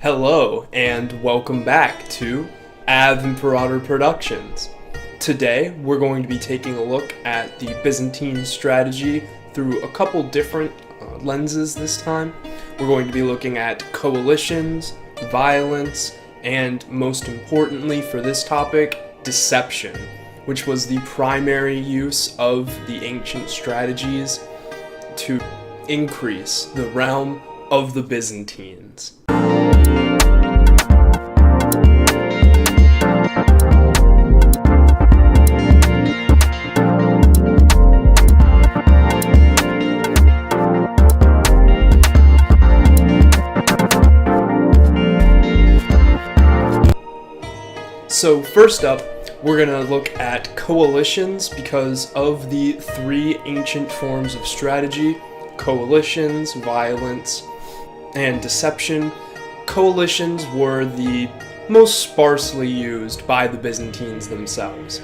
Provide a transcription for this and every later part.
Hello, and welcome back to Ave Imperator Productions. Today, we're going to be taking a look at the Byzantine strategy through a couple different lenses this time. We're going to be looking at coalitions, violence, and most importantly for this topic, deception, which was the primary use of the ancient strategies to increase the realm of the Byzantines. So first up, we're going to look at coalitions because of the three ancient forms of strategy: coalitions, violence, and deception. Coalitions were the most sparsely used by the Byzantines themselves.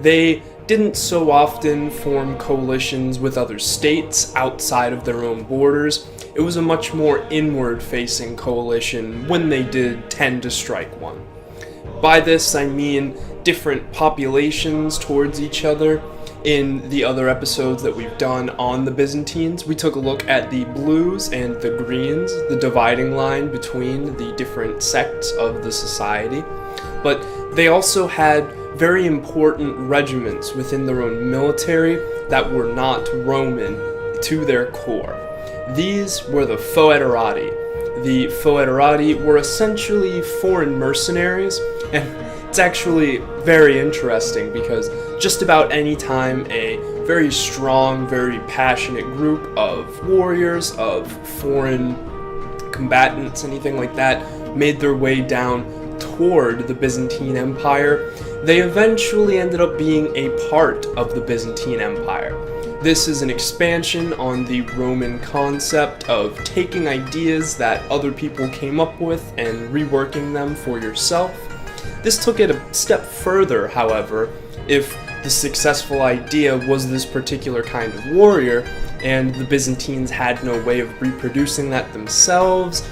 They didn't so often form coalitions with other states outside of their own borders. It was a much more inward-facing coalition when they did tend to strike one. By this, I mean different populations towards each other. In the other episodes that we've done on the Byzantines, we took a look at the blues and the greens, the dividing line between the different sects of the society. But they also had very important regiments within their own military that were not Roman to their core. These were the foederati. The foederati were essentially foreign mercenaries, and it's actually very interesting because just about any time a very strong, very passionate group of warriors, of foreign combatants, anything like that, made their way down toward the Byzantine Empire, they eventually ended up being a part of the Byzantine Empire. This is an expansion on the Roman concept of taking ideas that other people came up with and reworking them for yourself. This took it a step further, however. If the successful idea was this particular kind of warrior, and the Byzantines had no way of reproducing that themselves,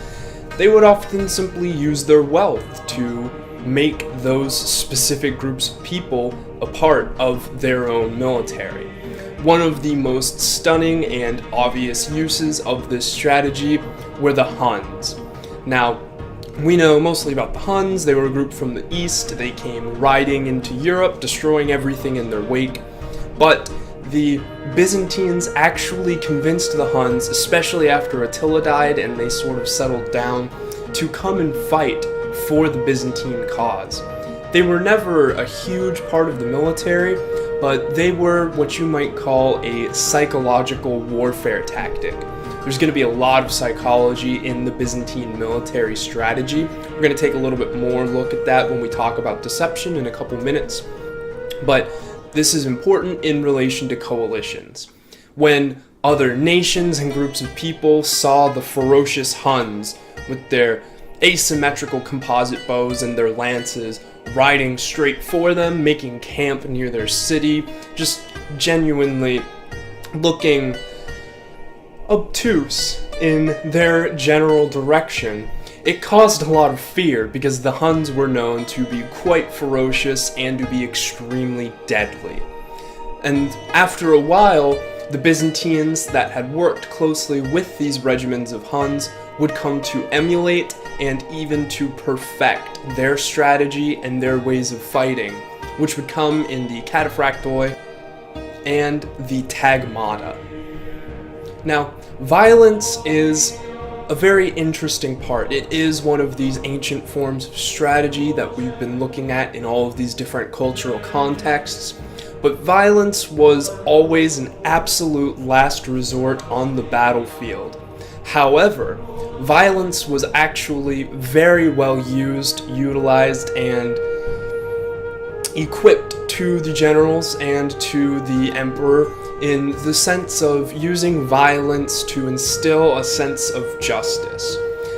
they would often simply use their wealth to make those specific groups of people a part of their own military. One of the most stunning and obvious uses of this strategy were the Huns. Now, we know mostly about the Huns. They were a group from the east. They came riding into Europe, destroying everything in their wake. But the Byzantines actually convinced the Huns, especially after Attila died and they sort of settled down, to come and fight for the Byzantine cause. They were never a huge part of the military, but they were what you might call a psychological warfare tactic. There's going to be a lot of psychology in the Byzantine military strategy. We're going to take a little bit more look at that when we talk about deception in a couple minutes. But this is important in relation to coalitions. When other nations and groups of people saw the ferocious Huns with their asymmetrical composite bows and their lances riding straight for them, making camp near their city, just genuinely looking obtuse in their general direction, it caused a lot of fear because the Huns were known to be quite ferocious and to be extremely deadly. And after a while, the Byzantines that had worked closely with these regiments of Huns would come to emulate and even to perfect their strategy and their ways of fighting, which would come in the cataphractoi and the tagmata. Now, violence is a very interesting part. It is one of these ancient forms of strategy that we've been looking at in all of these different cultural contexts, but violence was always an absolute last resort on the battlefield. However, violence was actually very well used, utilized, and equipped to the generals and to the emperor in the sense of using violence to instill a sense of justice.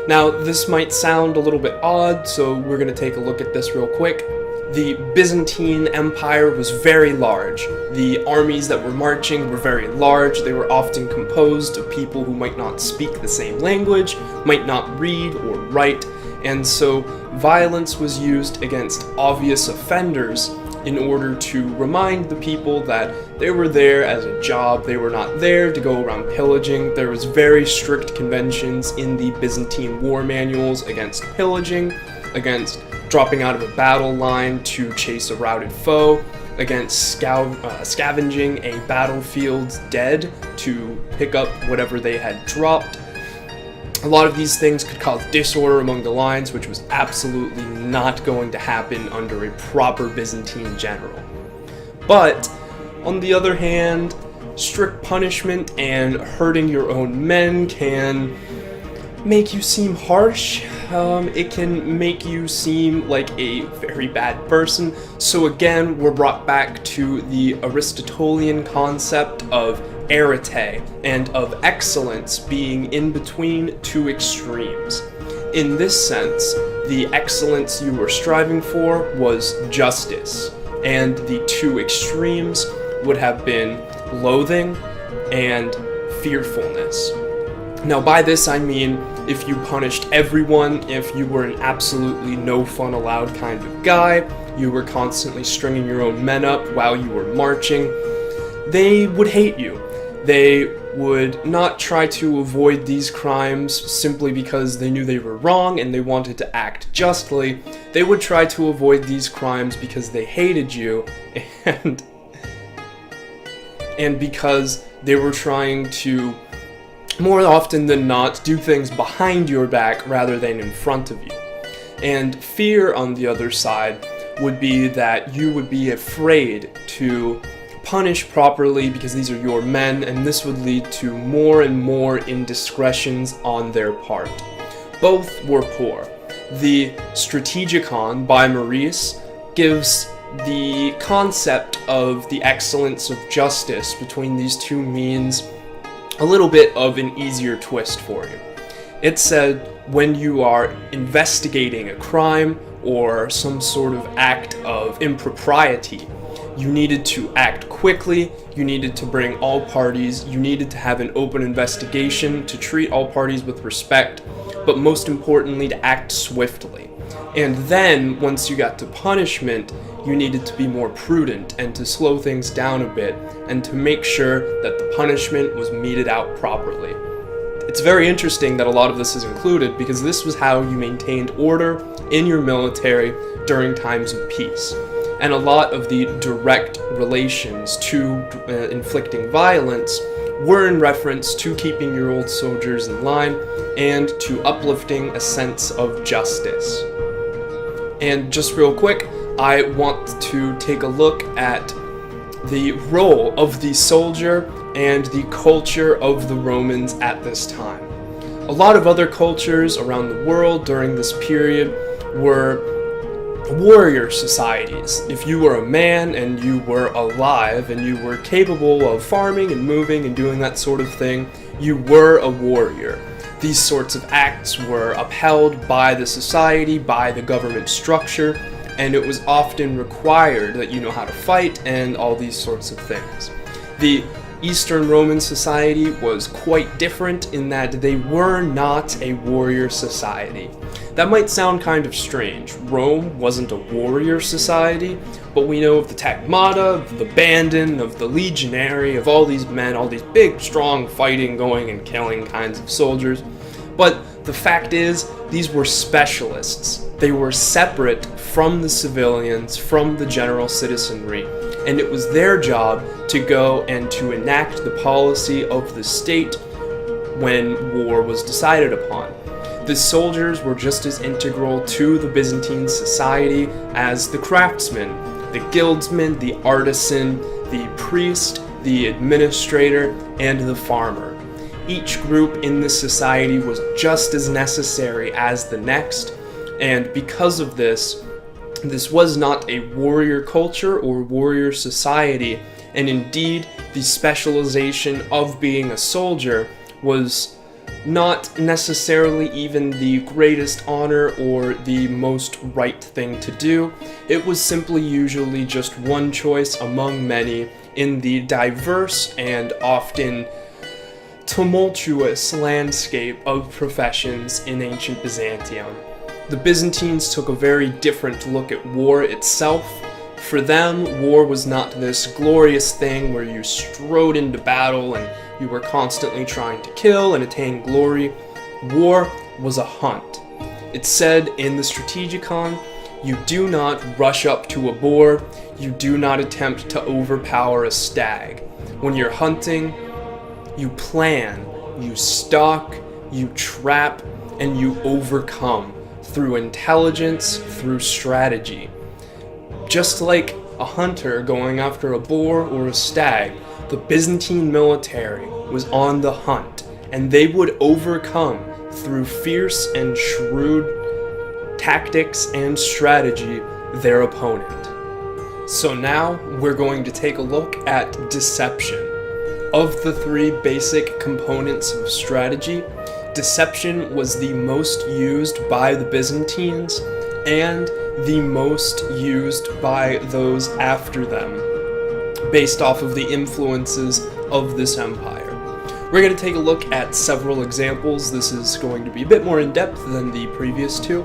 Now, this might sound a little bit odd, so we're going to take a look at this real quick. The Byzantine Empire was very large. The armies that were marching were very large. They were often composed of people who might not speak the same language, might not read or write, and so violence was used against obvious offenders in order to remind the people that they were there as a job. They were not there to go around pillaging. There was very strict conventions in the Byzantine war manuals against pillaging, against dropping out of a battle line to chase a routed foe, against scavenging a battlefield's dead to pick up whatever they had dropped. A lot of these things could cause disorder among the lines, which was absolutely not going to happen under a proper Byzantine general. But, on the other hand, strict punishment and hurting your own men can make you seem harsh. It can make you seem like a very bad person. So again, we're brought back to the Aristotelian concept of arete and of excellence being in between two extremes. In this sense, the excellence you were striving for was justice, and the two extremes would have been loathing and fearfulness. Now by this I mean, if you punished everyone, if you were an absolutely no fun allowed kind of guy, you were constantly stringing your own men up while you were marching, they would hate you. They would not try to avoid these crimes simply because they knew they were wrong and they wanted to act justly. They would try to avoid these crimes because they hated you and because they were trying to, more often than not, do things behind your back rather than in front of you. And fear, on the other side, would be that you would be afraid to punish properly because these are your men, and this would lead to more and more indiscretions on their part. Both were poor. The Strategicon by Maurice gives the concept of the excellence of justice between these two means a little bit of an easier twist for you. It said when you are investigating a crime or some sort of act of impropriety, you needed to act quickly, you needed to bring all parties, you needed to have an open investigation, to treat all parties with respect, but most importantly to act swiftly. And then, once you got to punishment, you needed to be more prudent and to slow things down a bit and to make sure that the punishment was meted out properly. It's very interesting that a lot of this is included because this was how you maintained order in your military during times of peace. And a lot of the direct relations to inflicting violence were in reference to keeping your old soldiers in line and to uplifting a sense of justice. And just real quick, I want to take a look at the role of the soldier and the culture of the Romans at this time. A lot of other cultures around the world during this period were warrior societies. If you were a man and you were alive and you were capable of farming and moving and doing that sort of thing, you were a warrior. These sorts of acts were upheld by the society, by the government structure, and it was often required that you know how to fight and all these sorts of things. The Eastern Roman society was quite different in that they were not a warrior society. That might sound kind of strange. Rome wasn't a warrior society, but we know of the Tagmata, of the Bandon, of the Legionary, of all these men, all these big, strong, fighting, going and killing kinds of soldiers. But the fact is, these were specialists. They were separate from the civilians, from the general citizenry, and it was their job to go and to enact the policy of the state when war was decided upon. The soldiers were just as integral to the Byzantine society as the craftsman, the guildsman, the artisan, the priest, the administrator, and the farmer. Each group in this society was just as necessary as the next, and because of this, this was not a warrior culture or warrior society, and indeed, the specialization of being a soldier was not necessarily even the greatest honor or the most right thing to do. It was simply usually just one choice among many in the diverse and often tumultuous landscape of professions in ancient Byzantium. The Byzantines took a very different look at war itself. For them, war was not this glorious thing where you strode into battle and you were constantly trying to kill and attain glory. War was a hunt. It said in the Strategicon, you do not rush up to a boar, you do not attempt to overpower a stag. When you're hunting, you plan, you stalk, you trap, and you overcome through intelligence, through strategy. Just like a hunter going after a boar or a stag, the Byzantine military was on the hunt, and they would overcome through fierce and shrewd tactics and strategy their opponent. So now we're going to take a look at deception. Of the three basic components of strategy, deception was the most used by the Byzantines and the most used by those after them, based off of the influences of this empire. We're going to take a look at several examples. This is going to be a bit more in-depth than the previous two,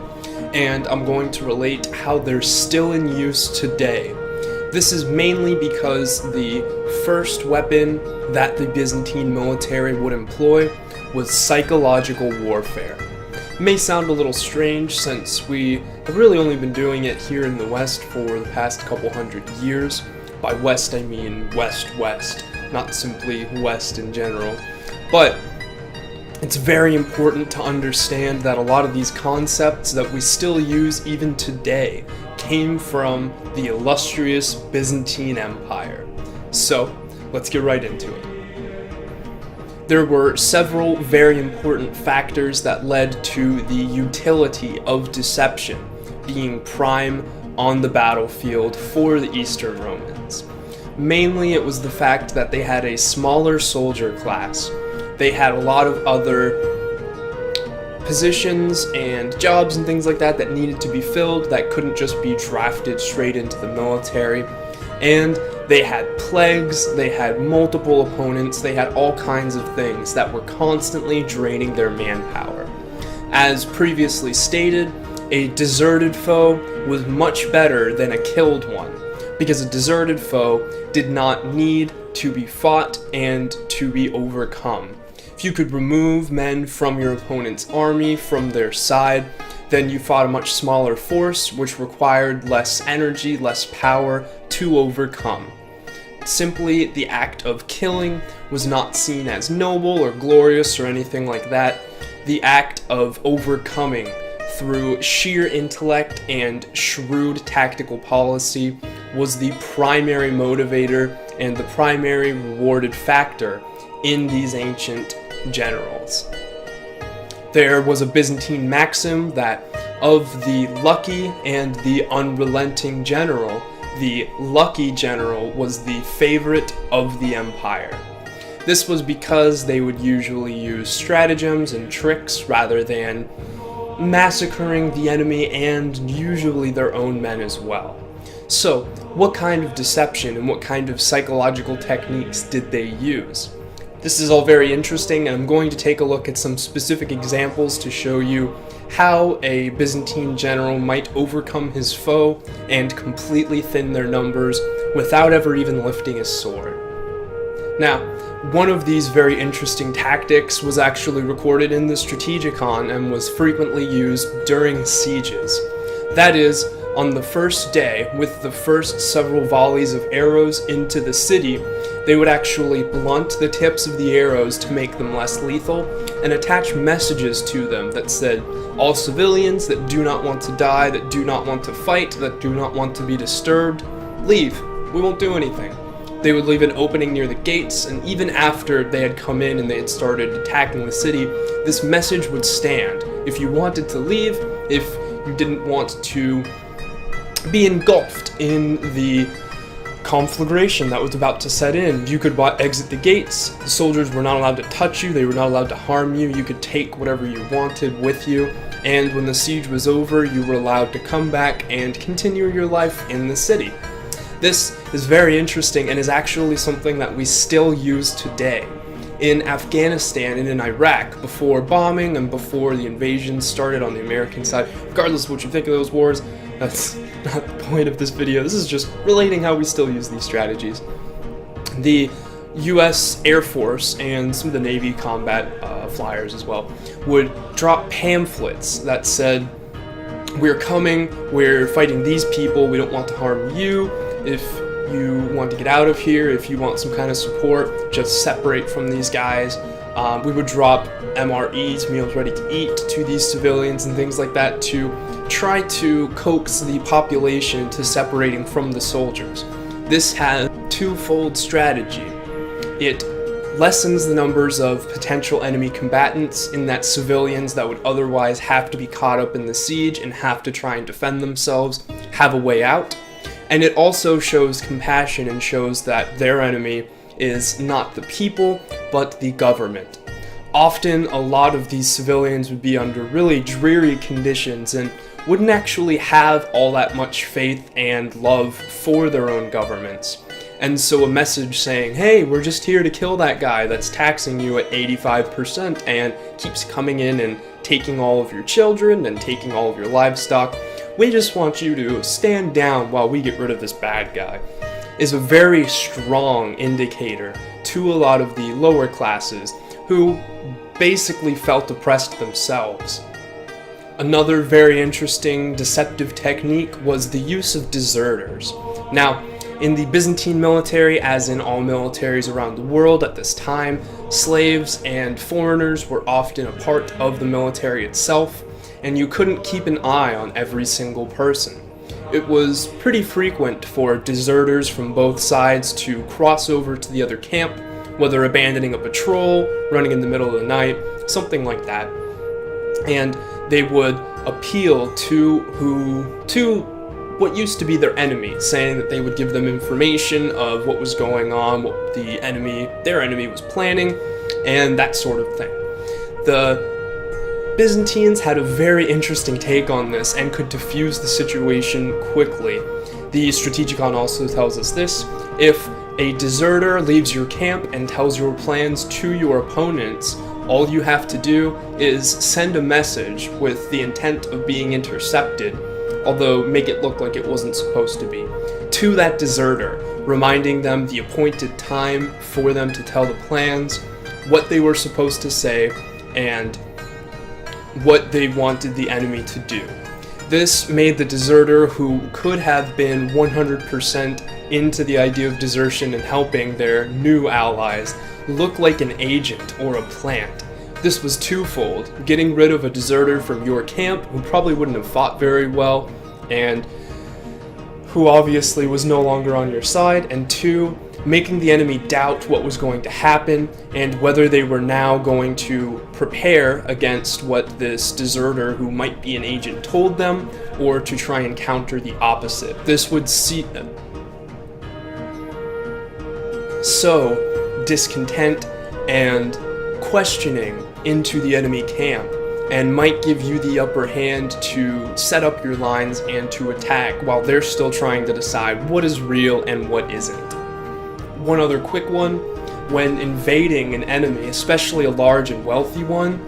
and I'm going to relate how they're still in use today. This is mainly because the first weapon that the Byzantine military would employ was psychological warfare. It may sound a little strange since we have really only been doing it here in the West for the past couple hundred years. By West I mean West-West, not simply West in general. But it's very important to understand that a lot of these concepts that we still use even today came from the illustrious Byzantine Empire. So, let's get right into it. There were several very important factors that led to the utility of deception being prime on the battlefield for the Eastern Romans. Mainly it was the fact that they had a smaller soldier class. They had a lot of other positions and jobs and things like that that needed to be filled that couldn't just be drafted straight into the military. And they had plagues, they had multiple opponents, they had all kinds of things that were constantly draining their manpower. As previously stated, a deserted foe was much better than a killed one, because a deserted foe did not need to be fought and to be overcome. If you could remove men from your opponent's army, from their side, then you fought a much smaller force, which required less energy, less power to overcome. Simply, the act of killing was not seen as noble or glorious or anything like that. The act of overcoming through sheer intellect and shrewd tactical policy was the primary motivator and the primary rewarded factor in these ancient generals. There was a Byzantine maxim that of the lucky and the unrelenting general, the lucky general was the favorite of the empire. This was because they would usually use stratagems and tricks rather than massacring the enemy and usually their own men as well. So, what kind of deception and what kind of psychological techniques did they use? This is all very interesting, and I'm going to take a look at some specific examples to show you how a Byzantine general might overcome his foe and completely thin their numbers without ever even lifting his sword. Now, one of these very interesting tactics was actually recorded in the Strategicon and was frequently used during sieges. That is, on the first day, with the first several volleys of arrows into the city, they would actually blunt the tips of the arrows to make them less lethal and attach messages to them that said, all civilians that do not want to die, that do not want to fight, that do not want to be disturbed, leave. We won't do anything. They would leave an opening near the gates, and even after they had come in and they had started attacking the city, this message would stand. If you wanted to leave, if you didn't want to be engulfed in the conflagration that was about to set in, you could exit the gates. The soldiers were not allowed to touch you, they were not allowed to harm you, you could take whatever you wanted with you, and when the siege was over, you were allowed to come back and continue your life in the city. This is very interesting and is actually something that we still use today. in Afghanistan and in Iraq before bombing and before the invasion started on the American side. Regardless of what you think of those wars, that's not the point of this video. This is just relating how we still use these strategies. The US Air Force and some of the Navy combat flyers as well would drop pamphlets that said, "We're coming, we're fighting these people, we don't want to harm you. If you want to get out of here, if you want some kind of support, just separate from these guys." We would drop MREs, meals ready to eat, to these civilians and things like that to try to coax the population to separating from the soldiers. This has a twofold strategy. It lessens the numbers of potential enemy combatants in that civilians that would otherwise have to be caught up in the siege and have to try and defend themselves have a way out. And it also shows compassion and shows that their enemy is not the people, but the government. Often, a lot of these civilians would be under really dreary conditions and wouldn't actually have all that much faith and love for their own governments. And so a message saying, "Hey, we're just here to kill that guy that's taxing you at 85% and keeps coming in and taking all of your children and taking all of your livestock. We just want you to stand down while we get rid of this bad guy," is a very strong indicator to a lot of the lower classes who basically felt oppressed themselves. Another very interesting deceptive technique was the use of deserters. Now, in the Byzantine military, as in all militaries around the world at this time, slaves and foreigners were often a part of the military itself, and you couldn't keep an eye on every single person. It was pretty frequent for deserters from both sides to cross over to the other camp, whether abandoning a patrol, running in the middle of the night, something like that. And they would appeal to what used to be their enemy, saying that they would give them information of what was going on, what their enemy was planning, and that sort of thing. The Byzantines had a very interesting take on this and could diffuse the situation quickly. The Strategicon also tells us this: if a deserter leaves your camp and tells your plans to your opponents, all you have to do is send a message with the intent of being intercepted, although make it look like it wasn't supposed to be, to that deserter, reminding them the appointed time for them to tell the plans, what they were supposed to say, and what they wanted the enemy to do. This made the deserter, who could have been 100% into the idea of desertion and helping their new allies, look like an agent or a plant. This was twofold: getting rid of a deserter from your camp who probably wouldn't have fought very well and who obviously was no longer on your side, and two, making the enemy doubt what was going to happen and whether they were now going to prepare against what this deserter who might be an agent told them, or to try and counter the opposite. This would sow discontent and questioning into the enemy camp, and might give you the upper hand to set up your lines and to attack while they're still trying to decide what is real and what isn't. One other quick one: when invading an enemy, especially a large and wealthy one,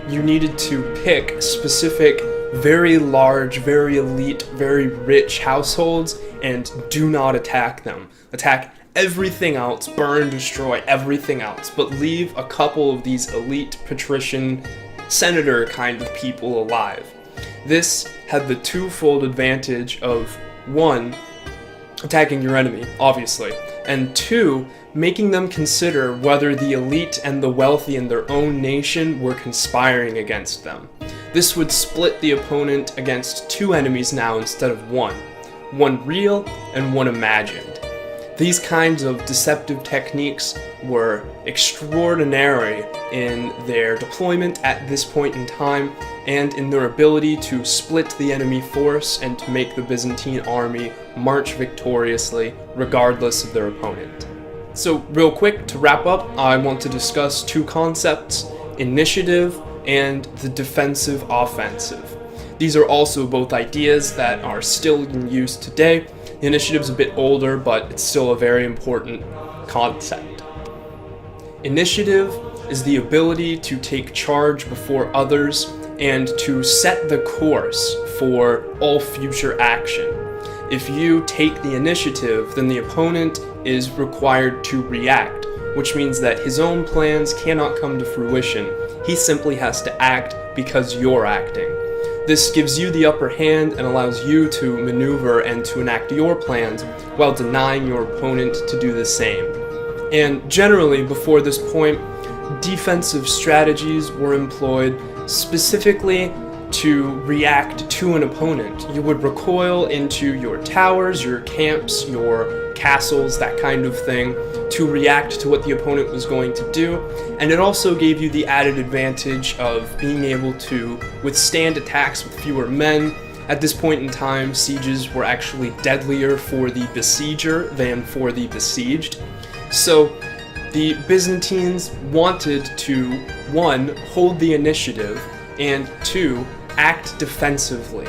you needed to pick specific, very large, very elite, very rich households and do not attack them. Attack everything else, burn, destroy everything else, but leave a couple of these elite patrician senator kind of people alive. This had the twofold advantage of, one, attacking your enemy, obviously, and two, making them consider whether the elite and the wealthy in their own nation were conspiring against them. This would split the opponent against two enemies now instead of one real and one imagined. These kinds of deceptive techniques were extraordinary in their deployment at this point in time, and in their ability to split the enemy force and to make the Byzantine army march victoriously regardless of their opponent. So real quick, to wrap up, I want to discuss two concepts: initiative and the defensive offensive. These are also both ideas that are still in use today. The initiative's a bit older, but it's still a very important concept. Initiative is the ability to take charge before others and to set the course for all future action. If you take the initiative, then the opponent is required to react, which means that his own plans cannot come to fruition. He simply has to act because you're acting. This gives you the upper hand and allows you to maneuver and to enact your plans while denying your opponent to do the same. And generally, before this point, defensive strategies were employed specifically to react to an opponent. You would recoil into your towers, your camps, your castles, that kind of thing, to react to what the opponent was going to do. And it also gave you the added advantage of being able to withstand attacks with fewer men. At this point in time, sieges were actually deadlier for the besieger than for the besieged. So the Byzantines wanted to, 1, hold the initiative, and 2, act defensively.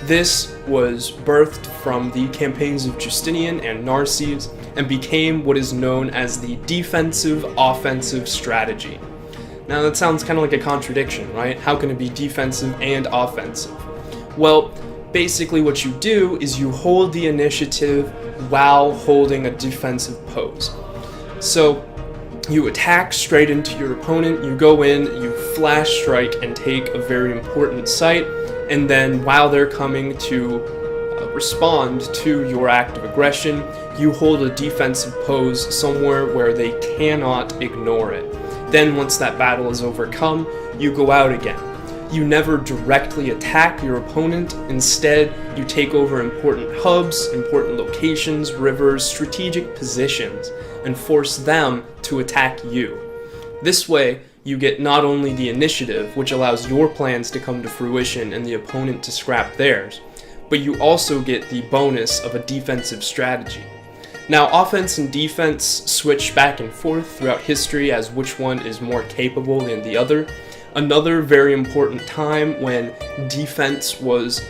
This was birthed from the campaigns of Justinian and Narses and became what is known as the defensive-offensive strategy. Now that sounds kind of like a contradiction, right? How can it be defensive and offensive? Well, basically what you do is you hold the initiative while holding a defensive pose. So you attack straight into your opponent, you go in, you flash strike and take a very important site, and then while they're coming to respond to your act of aggression, you hold a defensive pose somewhere where they cannot ignore it. Then once that battle is overcome, you go out again. You never directly attack your opponent, instead you take over important hubs, important locations, rivers, strategic positions, and force them to attack you. This way, you get not only the initiative, which allows your plans to come to fruition and the opponent to scrap theirs, but you also get the bonus of a defensive strategy. Now, offense and defense switch back and forth throughout history as which one is more capable than the other. Another very important time when defense was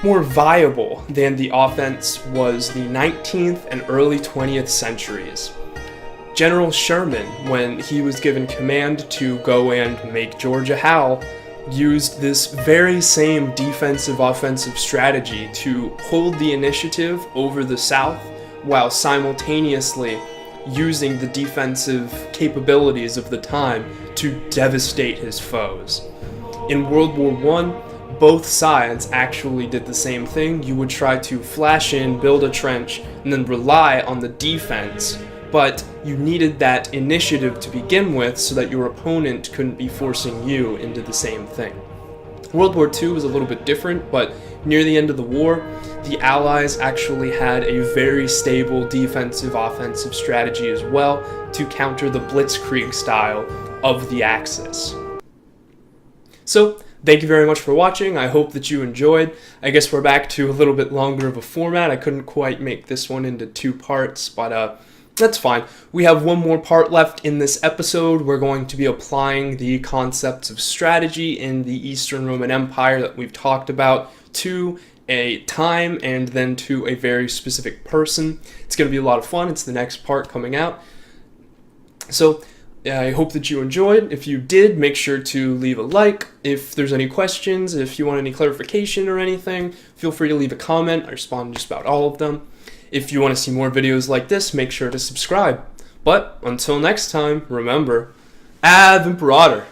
more viable than the offense was the 19th and early 20th centuries. General Sherman, when he was given command to go and make Georgia howl, used this very same defensive-offensive strategy to hold the initiative over the South while simultaneously using the defensive capabilities of the time to devastate his foes. In World War I, both sides actually did the same thing. You would try to flash in, build a trench, and then rely on the defense, but you needed that initiative to begin with so that your opponent couldn't be forcing you into the same thing. World War II was a little bit different, but near the end of the war, the Allies actually had a very stable defensive-offensive strategy as well to counter the blitzkrieg style of the Axis. So, thank you very much for watching. I hope that you enjoyed. I guess we're back to a little bit longer of a format. I couldn't quite make this one into 2 parts, but that's fine. We have one more part left in this episode. We're going to be applying the concepts of strategy in the Eastern Roman Empire that we've talked about to a time and then to a very specific person. It's going to be a lot of fun. It's the next part coming out. So, I hope that you enjoyed. If you did, make sure to leave a like. If there's any questions, if you want any clarification or anything, feel free to leave a comment. I respond to just about all of them. If you want to see more videos like this, make sure to subscribe. But until next time, remember, Ave Imperator.